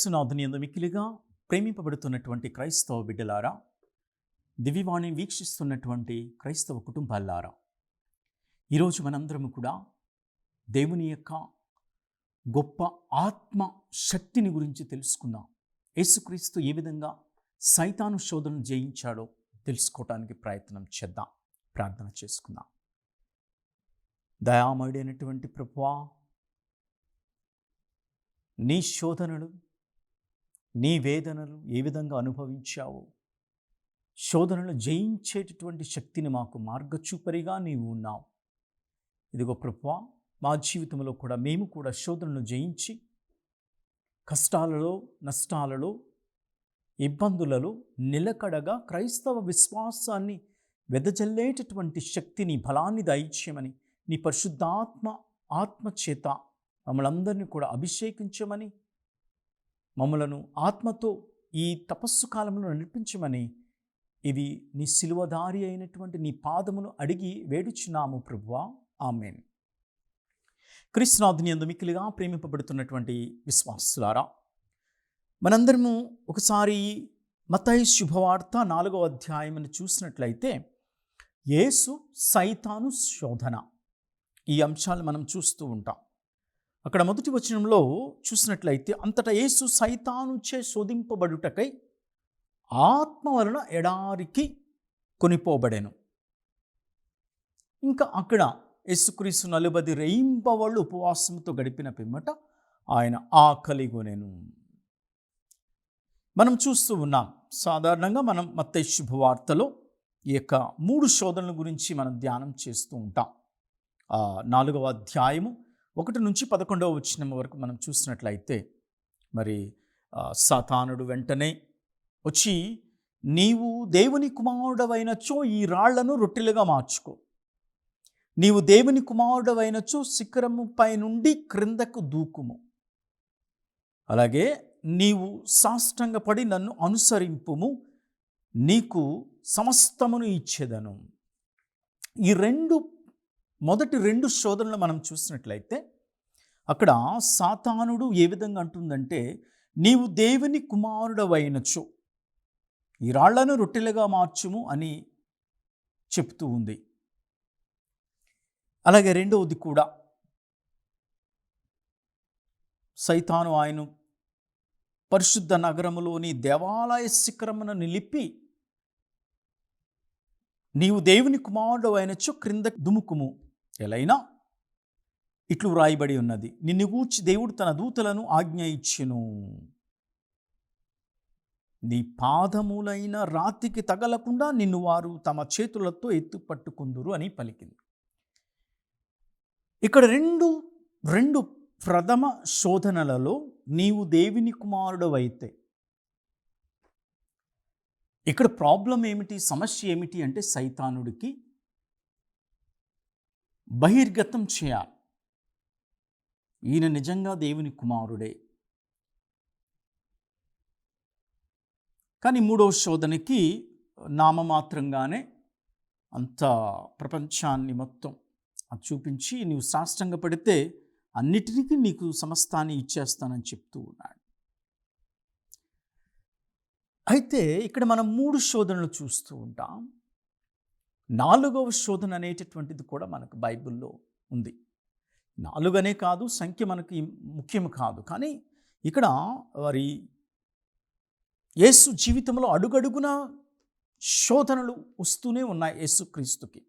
క్రీస్తునాథుని యందు మిక్కిలిగా ప్రేమింపబడుతున్నటువంటి క్రైస్తవ బిడ్డలారా, దివ్యవాణిని వీక్షిస్తున్నటువంటి క్రైస్తవ కుటుంబాలారా, ఈరోజు మనందరము కూడా దేవుని యొక్క గొప్ప ఆత్మ శక్తిని గురించి తెలుసుకుందాం. యేసుక్రీస్తు ఏ విధంగా సైతాను శోధనను జయించాడో తెలుసుకోవటానికి ప్రయత్నం చేద్దాం. ప్రార్థన చేసుకుందాం. దయామయుడైనటువంటి ప్రభువా, నీ శోధనలు, నీ వేదనలు ఏ విధంగా అనుభవించావో, శోధనలు జయించేటటువంటి శక్తిని మాకు మార్గచూపరిగా నీవు ఉన్నావు. ఇదిగో ప్రభువా, మా జీవితంలో కూడా మేము కూడా శోధనలు జయించి కష్టాలలో, నష్టాలలో, ఇబ్బందులలో నిలకడగా క్రైస్తవ విశ్వాసాన్ని వెదజల్లేటటువంటి శక్తిని, బలాన్ని దయచేయమని, నీ ఆత్మచేత మమ్మల్ందరినీ కూడా అభిషేకించమని, మమ్మలను ఆత్మతో ఈ తపస్సు కాలంలో నడిపించమని, ఇవి నీ శిలువధారి అయినటువంటి నీ పాదమును అడిగి వేడుచున్నాము ప్రభువా. ఆమేన్. క్రీస్తునాథుని యందు మిక్కిలిగా ప్రేమింపబడుతున్నటువంటి విశ్వాసులారా, మనందరము ఒకసారి మత్తయి శుభవార్త 4వ అధ్యాయమును చూసినట్లయితే, యేసు సైతాను శోధన, ఈ అంశాలు మనం చూస్తూ ఉంటాం. అక్కడ మొదటి వచనంలో చూసినట్లయితే, అంతటా యేసు సైతానుచే శోధింపబడుటకై ఆత్మ వలన ఎడారికి కొనిపోబడెను. ఇంకా అక్కడ యేసుక్రీస్తు 40 రేయింబవళ్ళు ఉపవాసంతో గడిపిన పిమ్మట ఆయన ఆకలిగొనెను. మనం చూస్తూ ఉన్నాం. సాధారణంగా మనం మత్తయి శుభవార్తలో ఈ యొక్క 3 శోధనల గురించి మనం ధ్యానం చేస్తూ ఉంటాం. 4వ అధ్యాయము 1 నుంచి 11వ వచనం వరకు మనం చూసినట్లయితే, మరి సాతానుడు వెంటనే వచ్చి, నీవు దేవుని కుమారుడవైనచో ఈ రాళ్లను రొట్టెలుగా మార్చుకో, నీవు దేవుని కుమారుడవైనచో శిఖరము పై నుండి క్రిందకు దూకుము, అలాగే నీవు సాష్టాంగపడి నన్ను అనుసరింపుము, నీకు సమస్తమును ఇచ్చేదను. ఈ మొదటి 2 శోధనలు మనం చూసినట్లయితే, అక్కడ సాతానుడు ఏ విధంగా అంటుందంటే, నీవు దేవుని కుమారుడవైనచో ఈ రాళ్లను రొట్టెలుగా మార్చుము అని చెప్తూ ఉంది. అలాగే రెండవది కూడా, సైతాను ఆయన పరిశుద్ధ నగరములోని దేవాలయ శిఖరమును నిలిపి, నీవు దేవుని కుమారుడు అయినచో క్రింద దుముకుము, ఎలైనా ఇట్లు వ్రాయబడి ఉన్నది, నిన్ను గూర్చి దేవుడు తన దూతలను ఆజ్ఞ ఇచ్చెను, నీ పాదములైన రాతికి తగలకుండా నిన్ను వారు తమ చేతులతో ఎత్తుపట్టుకుందురు అని పలికింది. ఇక్కడ రెండు ప్రథమ శోధనలలో నీవు దేవుని కుమారుడు అయితే, ఇక్కడ ప్రాబ్లం ఏమిటి, సమస్య ఏమిటి అంటే, సైతానుడికి బహిర్గతం చేయాలి ఈయన నిజంగా దేవుని కుమారుడే. కానీ 3వ శోధనకి నామమాత్రంగానే అంత ప్రపంచాన్ని మొత్తం చూపించి, నీవు సాష్టాంగపడితే అన్నిటికీ నీకు సమస్తాన్ని ఇచ్చేస్తానని చెప్తూ ఉన్నాడు. అయితే ఇక్కడ మనం 3 శోధనలు చూస్తూ ఉంటాం. 4వ శోధన అనేటటువంటిది కూడా మనకు బైబిల్లో ఉంది. 4 అనే కాదు, సంఖ్య మనకి ముఖ్యం కాదు, కానీ ఇక్కడ వారి యేసు జీవితంలో అడుగడుగున శోధనలు వస్తూనే ఉన్నాయి. యేసుక్రీస్తుకి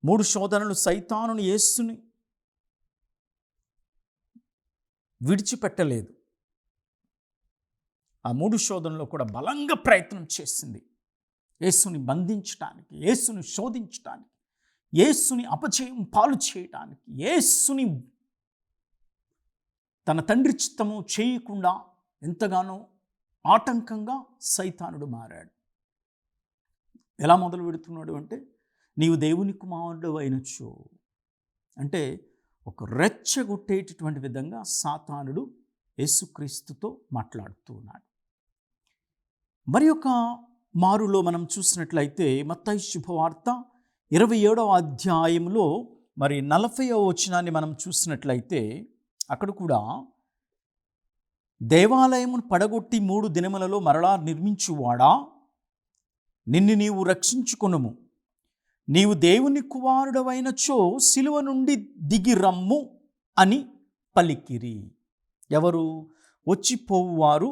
3 శోధనలు సైతానుని యేసుని విడిచిపెట్టలేదు. ఆ 3 శోధనలో కూడా బలంగా ప్రయత్నం చేసింది యేసుని బంధించడానికి, యేసుని శోధించడానికి, యేసుని అపజయం పాలు చేయటానికి, యేసుని తన తండ్రి చిత్తము చేయకుండా ఎంతగానో ఆటంకంగా సైతానుడు మారాడు. ఎలా మొదలు పెడుతున్నాడు అంటే, నీవు దేవుని కుమారుడు అయినచో అంటే, ఒక రెచ్చగొట్టేటటువంటి విధంగా సాతానుడు యేసుక్రీస్తుతో మాట్లాడుతూ ఉన్నాడు. మరి ఒక మారులో మనం చూసినట్లయితే, మత్తయి శుభవార్త 27వ అధ్యాయంలో మరి 40వ వచనాన్ని మనం చూసినట్లయితే, అక్కడ కూడా దేవాలయమును పడగొట్టి 3 దినములలో మరలా నిర్మించువాడా, నిన్ను నీవు రక్షించుకొనుము. నీవు దేవుని కుమారుడవైనచో సిలువ నుండి దిగి రమ్ము అని పలికిరి. ఎవరు? వచ్చిపోవువారు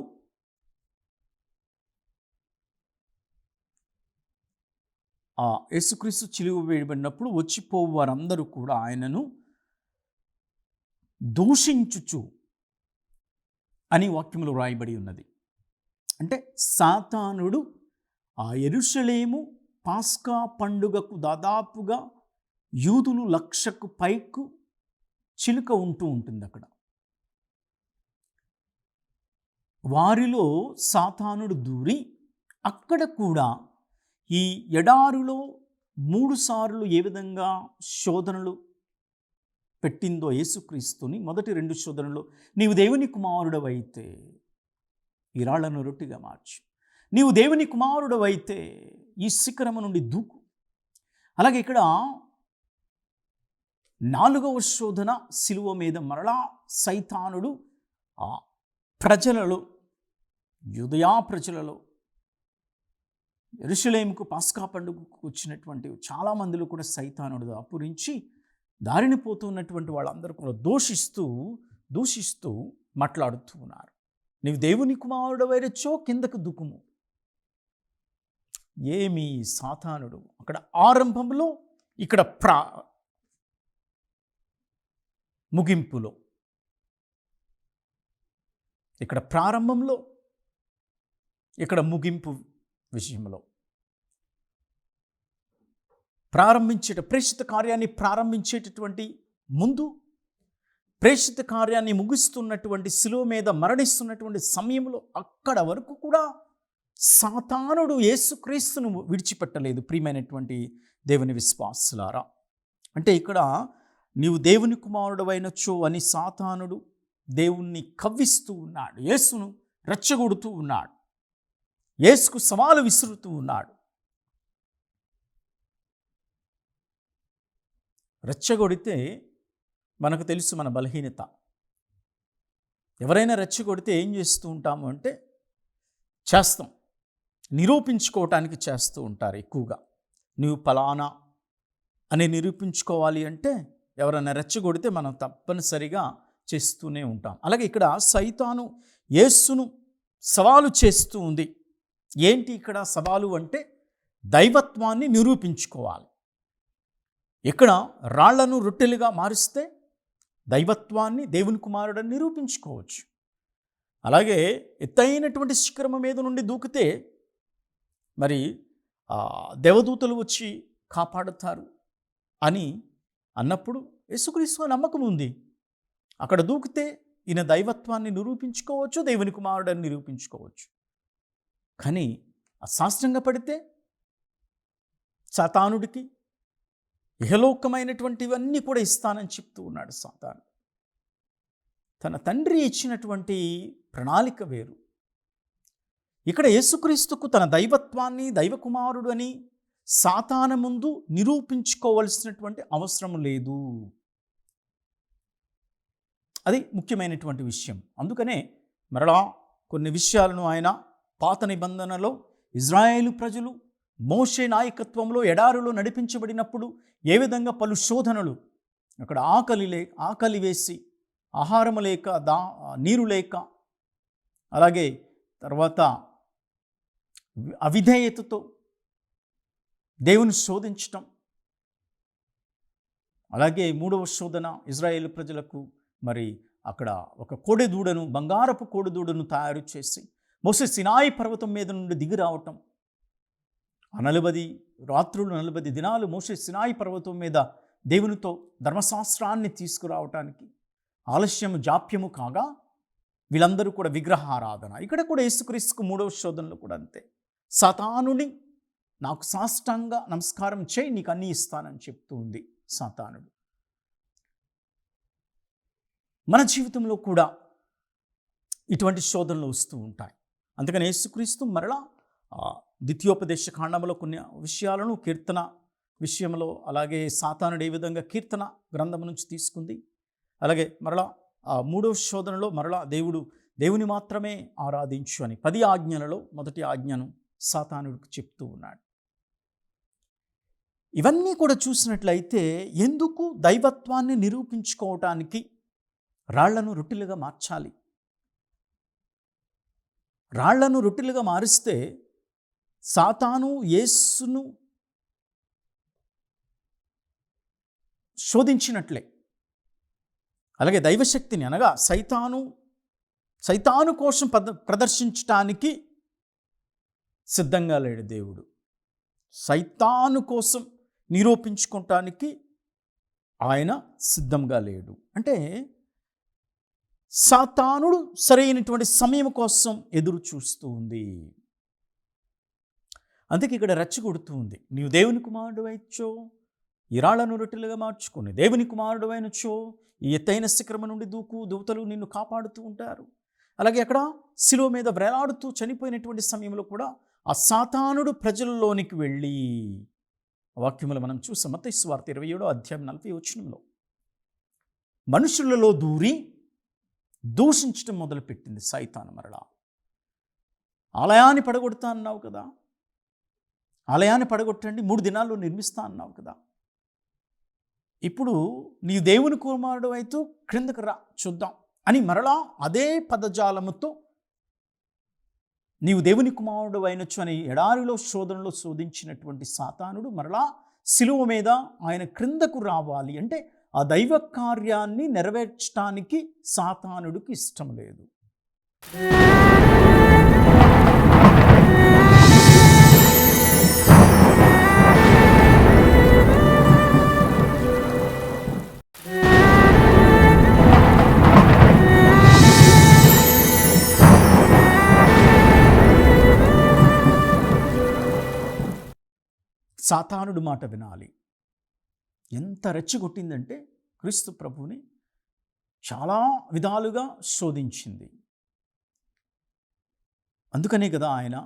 యేసుక్రీస్తు సిలువ వేయబడినప్పుడు వచ్చిపోవు వారందరూ కూడా ఆయనను దూషించుచు అని వాక్యములో రాయబడి ఉన్నది. అంటే సాతానుడు ఆ యెరూషలేము పాస్కా పండుగకు దాదాపుగా యూదులు 1,00,000కు పైకు చిలుక ఉంటూ ఉంటుంది అక్కడ. వారిలో సాతానుడు దూరి అక్కడ కూడా ఈ ఎడారిలో 3 సార్లు ఏ విధంగా శోధనలు పెట్టిందో యేసుక్రీస్తుని, మొదటి 2 శోధనలు, నీవు దేవుని కుమారుడవైతే ఈ రాళ్లను రొట్టిగా మార్చు, నీవు దేవుని కుమారుడవైతే ఈ శిఖరము నుండి దూకు. అలాగే ఇక్కడ 4వ శోధన సిలువ మీద మరలా సైతానుడు ప్రజలలో, యూదయా ప్రజలలో, యెరూషలేముకు పాస్కా పండుగకు వచ్చినటువంటి చాలామందిలో కూడా సైతానుడు దాపురించి దారిని పోతున్నటువంటి వాళ్ళందరూ కూడా దూషిస్తూ మాట్లాడుతూ ఉన్నారు. నీవు దేవుని కుమారుడవైనచో కిందకు దుకుము. ఏమి సాతానుడు అక్కడ ఆరంభంలో, ఇక్కడ ముగింపులో, ఇక్కడ ప్రారంభంలో, ఇక్కడ ముగింపు విషయంలో ప్రేషిత కార్యాన్ని ప్రారంభించేటటువంటి ముందు, ప్రేషిత కార్యాన్ని ముగిస్తున్నటువంటి శిలువ మీద మరణిస్తున్నటువంటి సమయంలో అక్కడ వరకు కూడా సాతానుడు యేసుక్రీస్తును విడిచిపెట్టలేదు. ప్రియమైనటువంటి దేవుని విశ్వాసులారా, అంటే ఇక్కడ నీవు దేవుని కుమారుడవైనచో అని సాతానుడు దేవుణ్ణి కవ్విస్తూ ఉన్నాడు, యేసును రెచ్చగొడుతూ ఉన్నాడు, యేసుకు సవాలు విసురుతూ ఉన్నాడు. రెచ్చగొడితే మనకు తెలుసు మన బలహీనత. ఎవరైనా రెచ్చగొడితే ఏం చేస్తూ ఉంటాము అంటే చేస్తాం, నిరూపించుకోవటానికి చేస్తూ ఉంటారు ఎక్కువగా. నువ్వు ఫలానా అని నిరూపించుకోవాలి అంటే ఎవరైనా రెచ్చగొడితే మనం తప్పనిసరిగా చేస్తూనే ఉంటాం. అలాగే ఇక్కడ సైతాను యేసును సవాలు చేస్తూ ఉంది. ఏంటి ఇక్కడ సవాలు అంటే దైవత్వాన్ని నిరూపించుకోవాలి. ఇక్కడ రాళ్లను రొట్టెలుగా మారిస్తే దైవత్వాన్ని, దేవుని కుమారుడని నిరూపించుకోవచ్చు. అలాగే ఎత్తైనటువంటి శిఖరము మీద నుండి దూకితే మరి దేవదూతలు వచ్చి కాపాడుతారు అని అన్నప్పుడు యేసుక్రీస్తు నమ్మకం ఉంది. అక్కడ దూకితే ఈయన దైవత్వాన్ని నిరూపించుకోవచ్చు, దేవుని కుమారుడని నిరూపించుకోవచ్చు. కానీ అశాస్త్రంగా పడితే సాతానుడికి ఇహలోకమైనటువంటివన్నీ కూడా ఇస్తానని చెప్తూ ఉన్నాడు సాతాను. తన తండ్రి ఇచ్చినటువంటి ప్రణాళిక వేరు. ఇక్కడ యేసుక్రీస్తుకు తన దైవత్వాన్ని, దైవకుమారుడు అని సాతాను ముందు నిరూపించుకోవలసినటువంటి అవసరం లేదు. అది ముఖ్యమైనటువంటి విషయం. అందుకనే మరలా కొన్ని విషయాలను ఆయన పాత నిబంధనలో ఇజ్రాయేలు ప్రజలు మోషే నాయకత్వంలో ఎడారిలో నడిపించబడినప్పుడు ఏ విధంగా పలు శోధనలు, అక్కడ ఆకలి వేసి ఆహారము లేక, నీరు లేక, అలాగే తర్వాత అవిధేయతతో దేవుని శోధించటం, అలాగే 3వ శోధన ఇజ్రాయేలు ప్రజలకు మరి అక్కడ ఒక కోడెదూడను, బంగారపు కోడెదూడను తయారు చేసి మోసే సినాయి పర్వతం మీద నుండి దిగి రావటం, 40 రాత్రులు 40 దినాలు మోసే సినాయి పర్వతం మీద దేవునితో ధర్మశాస్త్రాన్ని తీసుకురావటానికి జాప్యము కాగా వీళ్ళందరూ కూడా విగ్రహారాధన. ఇక్కడ కూడా యేసుక్రీస్తుకు 3వ శోధనలో కూడా అంతే. సాతానుని నాకు సాష్టాంగ నమస్కారం చేయి, నీకు అన్నీ ఇస్తానని చెప్తూ ఉంది సాతానుడు. మన జీవితంలో కూడా ఇటువంటి శోధనలు వస్తూ ఉంటాయి. అందుకని యేసుక్రీస్తు మరలా ద్వితీయోపదేశ కాండంలో కొన్ని విషయాలను కీర్తన విషయంలో, అలాగే సాతానుడు ఏ విధంగా కీర్తన గ్రంథం నుంచి తీసుకుంది, అలాగే మరలా 3వ శోధనలో మరలా దేవుడు దేవుని మాత్రమే ఆరాధించు అని 10 ఆజ్ఞలలో మొదటి ఆజ్ఞను సాతానుడికి చెప్తూ ఉన్నాడు. ఇవన్నీ కూడా చూసినట్లయితే ఎందుకు దైవత్వాన్ని నిరూపించుకోవటానికి రాళ్లను రొట్టెలుగా మార్చాలి? రాళ్లను రొట్టెలుగా మారిస్తే సాతాను యేసును శోధించినట్లే. అలాగే దైవశక్తిని అనగా సైతాను కోసం ప్రదర్శించటానికి సిద్ధంగా లేడు దేవుడు. సైతాను కోసం నిరూపించుకోవటానికి ఆయన సిద్ధంగా లేడు. అంటే సాతానుడు సరైనటువంటి సమయం కోసం ఎదురు చూస్తూ ఉంది. అందుకే ఇక్కడ రెచ్చగొడుతూ ఉంది. నీవు దేవుని కుమారుడు అయినచో ఈ రాళ్లను రొట్టెలుగా మార్చుకొని, దేవుని కుమారుడు అయినచో ఈ ఎత్తైన శిఖరము నుండి దూతలు నిన్ను కాపాడుతూ ఉంటారు. అలాగే అక్కడ శిలువ మీద వేలాడుతూ చనిపోయినటువంటి సమయంలో కూడా ఆ సాతానుడు ప్రజల్లోనికి వెళ్ళి, వాక్యములు మనం చూసాం మత్తయి సువార్త 27:40 మనుషులలో దూరి దూషించడం మొదలుపెట్టింది సైతాను. మరలా ఆలయాన్ని పడగొడతా అన్నావు కదా, ఆలయాన్ని పడగొట్టండి 3 దినాల్లో నిర్మిస్తా అన్నావు కదా, ఇప్పుడు నీవు దేవుని కుమారుడు అయితే క్రిందకు రా చూద్దాం అని మరలా అదే పదజాలముతో నీవు దేవుని కుమారుడు అయినచ్చు అని ఎడారిలో శోధనలో శోధించినటువంటి సాతానుడు మరలా శిలువ మీద ఆయన క్రిందకు రావాలి అంటే ఆ దైవ కార్యాన్ని నెరవేర్చడానికి సాతానుడికి ఇష్టం లేదు. సాతానుడు మాట వినాలి. ఎంత రెచ్చగొట్టిందంటే క్రీస్తు ప్రభువుని చాలా విధాలుగా శోధించింది. అందుకనే కదా ఆయన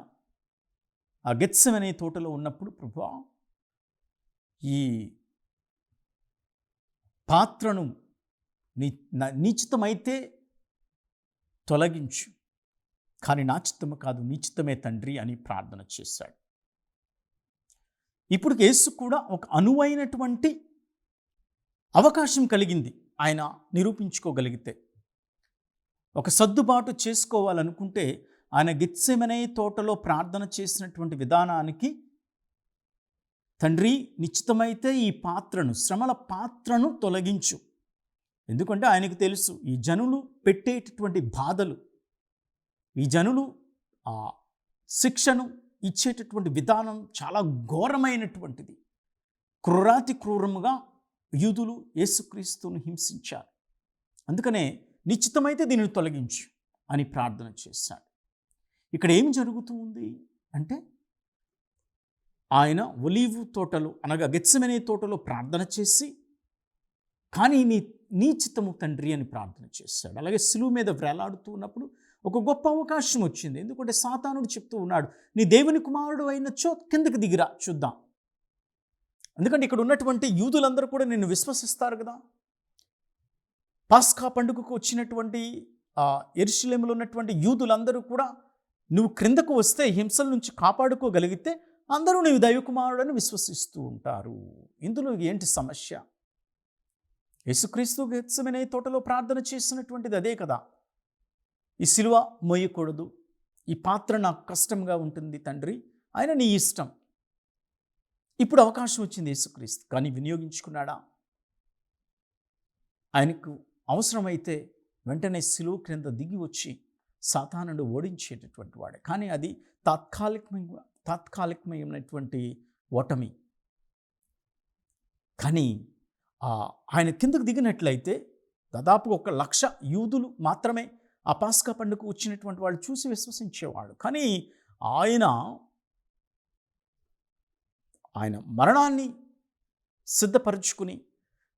ఆ గెత్సెమనే తోటలో ఉన్నప్పుడు, ప్రభువా ఈ పాత్రను నీ చిత్తమైతే తొలగించు, కానీ నా చిత్తము కాదు నీ చిత్తమే తండ్రి అని ప్రార్థన చేశాడు. ఇప్పుడు యేసు కూడా ఒక అనువైనటువంటి అవకాశం కలిగింది. ఆయన నిరూపించుకోగలిగితే, ఒక సర్దుబాటు చేసుకోవాలనుకుంటే ఆయన గెత్సెమనే తోటలో ప్రార్థన చేసినటువంటి విధానానికి, తండ్రి నిశ్చితమైతే ఈ పాత్రను, శ్రమల పాత్రను తొలగించు. ఎందుకంటే ఆయనకు తెలుసు ఈ జనులు పెట్టేటటువంటి బాధలు, ఈ జనులు ఆ శిక్షను ఇచ్చేటటువంటి విధానం చాలా ఘోరమైనటువంటిది. క్రూరాతి క్రూరముగా యూదులు యేసుక్రీస్తును హింసించారు. అందుకనే నిశ్చితమైతే దీనిని తొలగించు అని ప్రార్థన చేశాడు. ఇక్కడ ఏం జరుగుతూ ఉంది అంటే, ఆయన ఒలీవు తోటలో అనగా గెత్సెమనే తోటలో ప్రార్థన చేసి, కానీ నీ చిత్తము తండ్రి అని ప్రార్థన చేశాడు. అలాగే శిలువ మీద వేలాడుతూ ఉన్నప్పుడు ఒక గొప్ప అవకాశం వచ్చింది. ఎందుకంటే సాతానుడు చెప్తూ ఉన్నాడు, నీ దేవుని కుమారుడు అయినచో కిందకి దిగిరా చూద్దాం. ఎందుకంటే ఇక్కడ ఉన్నటువంటి యూదులందరూ కూడా నిన్ను విశ్వసిస్తారు కదా. పాస్కా పండుగకు వచ్చినటువంటి యెరూషలేములో ఉన్నటువంటి యూదులందరూ కూడా నువ్వు క్రిందకు వస్తే హింసల నుంచి కాపాడుకోగలిగితే అందరూ నీవు దైవ కుమారుడని విశ్వసిస్తూ ఉంటారు. ఇందులో ఏంటి సమస్య? యేసుక్రీస్తు గెత్సెమనే తోటలో ప్రార్థన చేసినటువంటిది అదే కదా. ఈ శిలువ మోయకూడదు, ఈ పాత్ర నాకు కష్టంగా ఉంటుంది తండ్రి, ఆయన నీ ఇష్టం. ఇప్పుడు అవకాశం వచ్చింది యేసుక్రీస్తు, కానీ వినియోగించుకున్నాడా? ఆయనకు అవసరమైతే వెంటనే శిలువ క్రింద దిగి వచ్చి సాతానుడు ఓడించేటటువంటి వాడే. కానీ అది తాత్కాలికమైనటువంటి ఓటమి. కానీ ఆయన కిందకు దిగినట్లయితే దాదాపు 1,00,000 యూదులు మాత్రమే ఆ పాస్కా పండుగకు వచ్చినటువంటి వాళ్ళు చూసి విశ్వసించేవాడు. కానీ ఆయన మరణాన్ని సిద్ధపరుచుకుని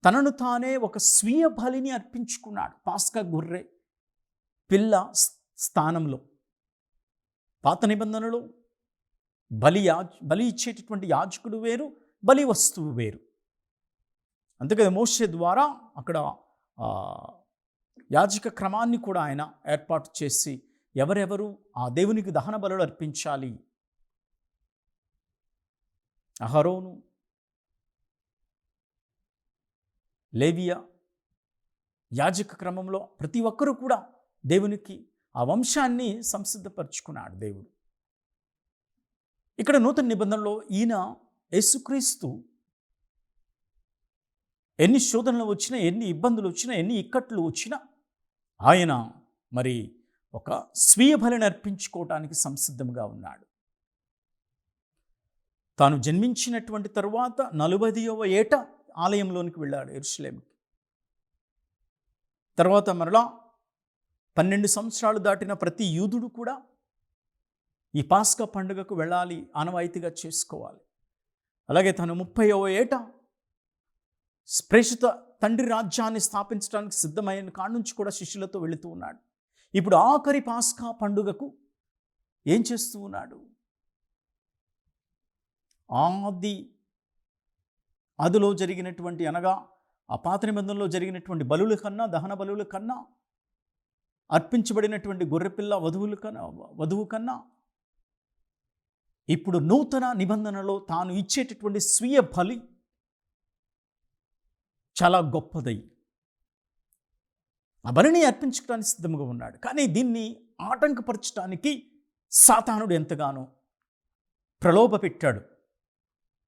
తనను తానే ఒక స్వీయ బలిని అర్పించుకున్నాడు. పాస్కా గొర్రె పిల్ల స్థానంలో. పాత నిబంధనలో బలి ఇచ్చేటటువంటి యాజకుడు వేరు, బలి వస్తువు వేరు. అందుకని మోషే ద్వారా అక్కడ యాజక క్రమాన్ని కూడా ఆయన ఏర్పాటు చేసి ఎవరెవరు ఆ దేవునికి దహన బలులు అర్పించాలి, అహరోను, లేవియా యాజక క్రమంలో ప్రతి ఒక్కరూ కూడా దేవునికి ఆ వంశాన్ని సంసిద్ధపరుచుకున్నాడు దేవుడు. ఇక్కడ నూతన నిబంధనలో ఈయన యేసుక్రీస్తు ఎన్ని శోధనలు వచ్చినా, ఎన్ని ఇబ్బందులు వచ్చినా, ఎన్ని ఇక్కట్లు వచ్చినా ఆయన మరి ఒక స్వీయ బలిని అర్పించుకోవటానికి సంసిద్ధంగా ఉన్నాడు. తాను జన్మించినటువంటి తరువాత 40వ ఏట ఆలయంలోనికి వెళ్ళాడు యెరూషలేముకి. తర్వాత మరలా 12 సంవత్సరాలు దాటిన ప్రతి యూదుడు కూడా ఈ పాస్కా పండుగకు వెళ్ళాలి, ఆనవాయితీగా చేసుకోవాలి. అలాగే తను 30వ ఏట ప్రేషిత తండ్రి రాజ్యాన్ని స్థాపించడానికి సిద్ధమైన కాడ నుంచి కూడా శిష్యులతో వెళుతూ ఉన్నాడు. ఇప్పుడు ఆఖరి పాస్కా పండుగకు ఏం చేస్తూ ఉన్నాడు? ఆదిలో జరిగినటువంటి, అనగా ఆ పాత నిబంధనలో జరిగినటువంటి బలుల కన్నా, దహన బలుల కన్నా, అర్పించబడినటువంటి గొర్రెపిల్ల వధువు కన్నా ఇప్పుడు నూతన నిబంధనలో తాను ఇచ్చేటటువంటి స్వీయ బలి చాలా గొప్పదై ఆ బలిని అర్పించుకోవడానికి సిద్ధంగా ఉన్నాడు. కానీ దీన్ని ఆటంకపరచడానికి సాతానుడు ఎంతగానో ప్రలోభ పెట్టాడు,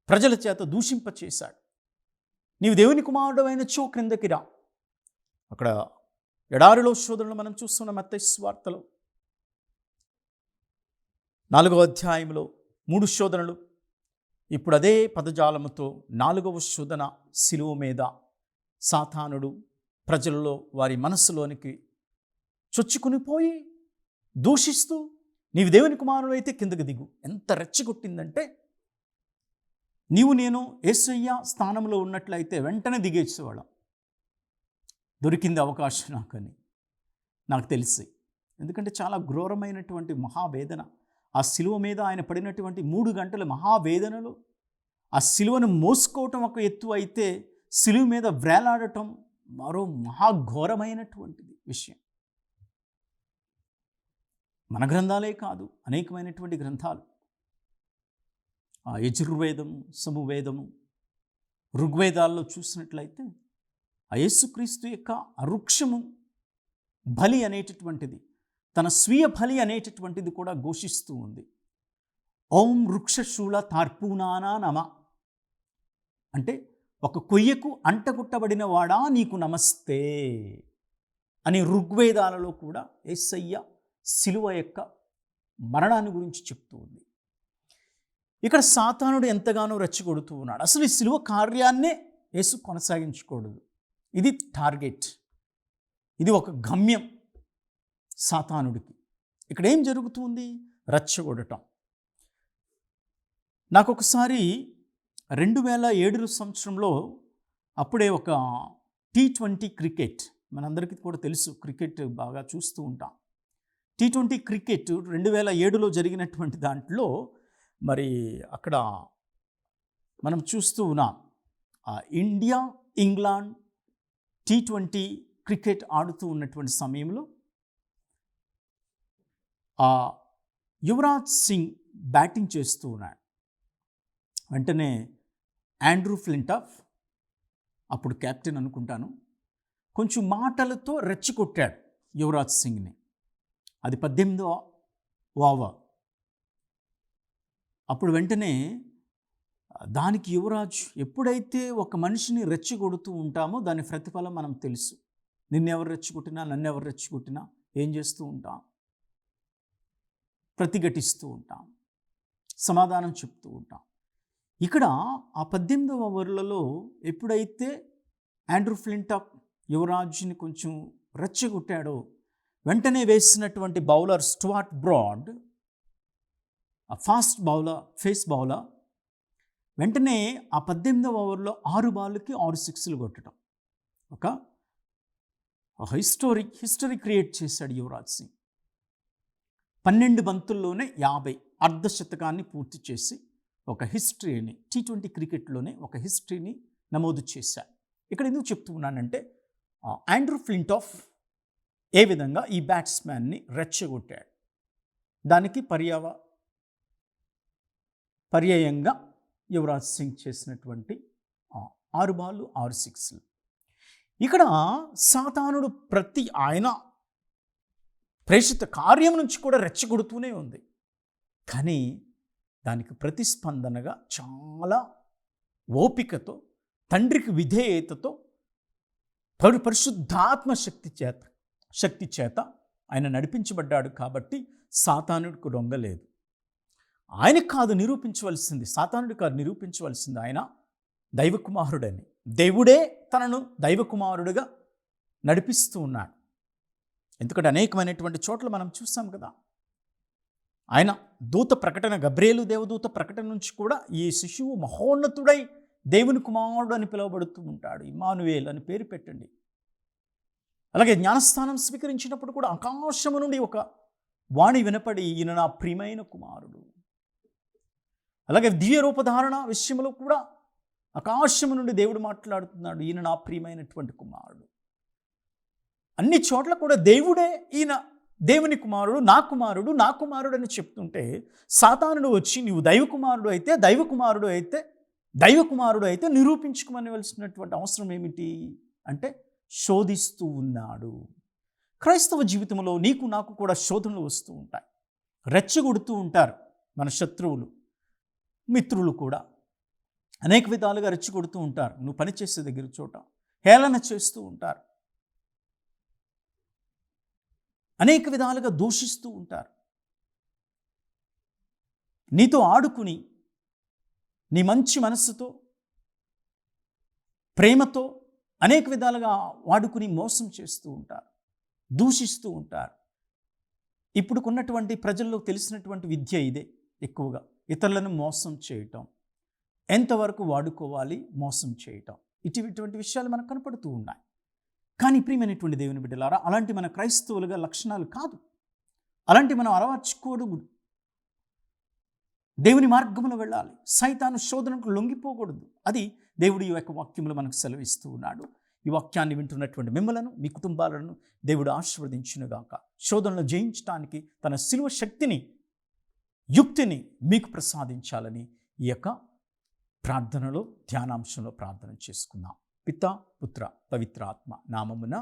ప్రజల చేత దూషింపచేశాడు. నీవు దేవుని కుమారుడు అయినచో క్రిందకి రా. అక్కడ ఎడారిలో శోధనలు మనం చూస్తున్న మత్తయి సువార్తలో 4వ అధ్యాయంలో 3 శోధనలు. ఇప్పుడు అదే పదజాలముతో 4వ శోధన, శిలువ మీద సాతానుడు ప్రజలలో వారి మనస్సులోనికి చొచ్చుకుని పోయి దూషిస్తూ నీవు దేవుని కుమారుడు అయితే కిందకి దిగు. ఎంత రెచ్చగొట్టిందంటే, నీవు నేను యేసయ్య స్థానంలో ఉన్నట్లయితే వెంటనే దిగేసేవాళ్ళం. దొరికింది అవకాశం నాకు తెలిసి. ఎందుకంటే చాలా ఘోరమైనటువంటి మహావేదన. ఆ శిలువ మీద ఆయన పడినటువంటి 3 గంటల మహావేదనలో ఆ శిలువను మోసుకోవటం ఒక ఎత్తు అయితే, శిలువ మీద వ్రేలాడటం మరో మహాఘోరమైనటువంటిది విషయం. మన గ్రంథాలే కాదు, అనేకమైనటువంటి గ్రంథాలు, ఆ యజుర్వేదము, సమవేదము, ఋగ్వేదాల్లో చూసినట్లయితే ఆ యేసుక్రీస్తు యొక్క వృక్షము బలి అనేటటువంటిది, తన స్వీయ బలి అనేటటువంటిది కూడా ఘోషిస్తూ ఉంది. ఓం వృక్షశూల తార్పూనానా నమ అంటే, ఒక కొయ్యకు అంటగుట్టబడిన వాడా నీకు నమస్తే అని ఋగ్వేదాలలో కూడా యేసయ్య శిలువ యొక్క మరణాన్ని గురించి చెప్తూ ఉంది. ఇక్కడ సాతానుడు ఎంతగానో రెచ్చగొడుతూ ఉన్నాడు. అసలు ఈ శిలువ కార్యాన్నే యేసు కొనసాగించకూడదు. ఇది టార్గెట్, ఇది ఒక గమ్యం సాతానుడికి. ఇక్కడ ఏం జరుగుతుంది? రెచ్చగొడటం. నాకు ఒకసారి 2007 సంవత్సరంలో అప్పుడే ఒక T20 క్రికెట్, మనందరికీ కూడా తెలుసు, క్రికెట్ బాగా చూస్తూ ఉంటాం. T20 క్రికెట్ 2007లో జరిగినటువంటి దాంట్లో మరి అక్కడ మనం చూస్తూ ఉన్నాం. ఇండియా ఇంగ్లాండ్ T20 క్రికెట్ ఆడుతూ ఉన్నటువంటి సమయంలో యువరాజ్ సింగ్ బ్యాటింగ్ చేస్తూ ఉన్నాడు. వెంటనే ఆండ్రూ ఫ్లింటాఫ్, అప్పుడు కెప్టెన్ అనుకుంటాను, కొంచెం మాటలతో రెచ్చగొట్టాడు యువరాజ్ సింగ్ని. అది 18వ ఓవర్. అప్పుడు వెంటనే దానికి యువరాజ్, ఎప్పుడైతే ఒక మనిషిని రెచ్చగొడుతూ ఉంటామో దాని ప్రతిఫలం మనం తెలుసు. నిన్నెవరు రెచ్చగొట్టినా, నన్నెవరు రెచ్చగొట్టినా ఏం చేస్తూ ఉంటాం? ప్రతిఘటిస్తూ ఉంటాం, సమాధానం చెప్తూ ఉంటాం. ఇక్కడ ఆ 18వ ఓవర్లలో ఎప్పుడైతే ఆండ్రూ ఫ్లింటాఫ్ యువరాజ్ని కొంచెం రెచ్చగొట్టాడో, వెంటనే వేసినటువంటి బౌలర్ స్టువర్ట్ బ్రాడ్, ఆ ఫాస్ట్ బౌలర్, ఫేస్ బౌలర్, వెంటనే ఆ 18వ ఓవర్లో 6 బాళ్ళకి 6 సిక్స్లు కొట్టడం, ఒక హిస్టరీ క్రియేట్ చేశాడు యువరాజ్ సింగ్. 12 బంతుల్లోనే 50 అర్ధశతకాన్ని పూర్తి చేసి ఒక హిస్టరీని, T20 క్రికెట్లోనే ఒక హిస్టరీని నమోదు చేశాడు. ఇక్కడ ఎందుకు చెప్తూ ఉన్నానంటే, ఆండ్రూ ఫ్లింటాఫ్ ఏ విధంగా ఈ బ్యాట్స్మెన్ని రెచ్చగొట్టాడు. దానికి పర్యాయంగా యువరాజ్ సింగ్ చేసినటువంటి 6 బాళ్ళు 6 సిక్స్లు. ఇక్కడ సాతానుడు ఆయన ప్రేషిత కార్యం నుంచి కూడా రెచ్చగొడుతూనే ఉంది. కానీ దానికి ప్రతిస్పందనగా చాలా ఓపికతో, తండ్రికి విధేయతతో, పరిశుద్ధాత్మ శక్తి చేత ఆయన నడిపించబడ్డాడు. కాబట్టి సాతానుడికి రొంగలేదు. ఆయనకు కాదు నిరూపించవలసింది, సాతానుడికి కాదు నిరూపించవలసింది ఆయన దైవకుమారుడని. దేవుడే తనను దైవకుమారుడిగా నడిపిస్తూ ఉన్నాడు. ఎందుకంటే అనేకమైనటువంటి చోట్ల మనం చూసాం కదా, ఆయన దూత ప్రకటన, గబ్రియేలు దేవదూత ప్రకటన నుంచి కూడా ఈ శిశువు మహోన్నతుడై దేవుని కుమారుడు అని పిలువబడుతూ ఉంటాడు. ఇమ్మానుయేల్ అని పేరు పెట్టండి. అలాగే జ్ఞానస్థానం స్వీకరించినప్పుడు కూడా ఆకాశము నుండి ఒక వాణి వినపడి, ఈయన నా ప్రియమైన కుమారుడు. అలాగే దివ్య రూపధారణ విషయంలో కూడా ఆకాశము నుండి దేవుడు మాట్లాడుతున్నాడు, ఈయన నా ప్రియమైనటువంటి కుమారుడు. అన్ని చోట్ల కూడా దేవుడే ఈయన దేవుని కుమారుడు, నా కుమారుడు, నా కుమారుడు అని చెప్తుంటే, సాతానుడు వచ్చి నీవు దైవకుమారుడు అయితే నిరూపించుకోమనివలసినటువంటి అవసరం ఏమిటి అంటే శోధిస్తూ ఉన్నాడు. క్రైస్తవ జీవితంలో నీకు నాకు కూడా శోధనలు వస్తూ ఉంటాయి, రెచ్చగొడుతూ ఉంటారు మన శత్రువులు, మిత్రులు కూడా అనేక విధాలుగా రెచ్చగొడుతూ ఉంటారు. నువ్వు పనిచేసే దగ్గర చోట హేళన చేస్తూ ఉంటారు, అనేక విధాలుగా దూషిస్తూ ఉంటారు. నీతో ఆడుకుని నీ మంచి మనస్సుతో, ప్రేమతో అనేక విధాలుగా వాడుకుని మోసం చేస్తూ ఉంటారు, దూషిస్తూ ఉంటారు. ఇప్పుడు ఉన్నటువంటి ప్రజల్లో తెలిసినటువంటి విద్య ఇదే. ఎక్కువగా ఇతరులను మోసం చేయటం, ఎంతవరకు వాడుకోవాలి మోసం చేయటం, ఇటువంటి విషయాలు మనకు కనపడుతూ ఉన్నాయి. కానీ ప్రియమైనటువంటి దేవుని బిడ్డలారా, అలాంటి మన క్రైస్తవులుగా లక్షణాలు కాదు, అలాంటి మనం అలవర్చుకోకూడదు. దేవుని మార్గంలో వెళ్ళాలి, సైతాను శోధనకు లొంగిపోకూడదు. అది దేవుడి యొక్క వాక్యములు మనకు సెలవిస్తూ ఉన్నాడు. ఈ వాక్యాన్ని వింటున్నటువంటి మిమ్మలను, మీ కుటుంబాలను దేవుడు ఆశీర్వదించునుగాక. శోధనలు జయించడానికి తన శిలువ శక్తిని, యుక్తిని మీకు ప్రసాదించాలని ఈ యొక్క ప్రార్థనలో, ధ్యానాంశంలో ప్రార్థన చేసుకుందాం. పితా, పుత్ర, పవిత్ర ఆత్మ నామమున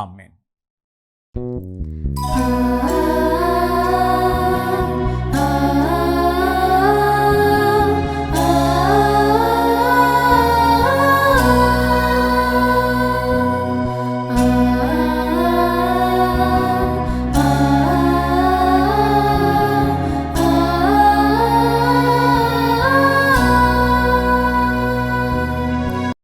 ఆమేన్.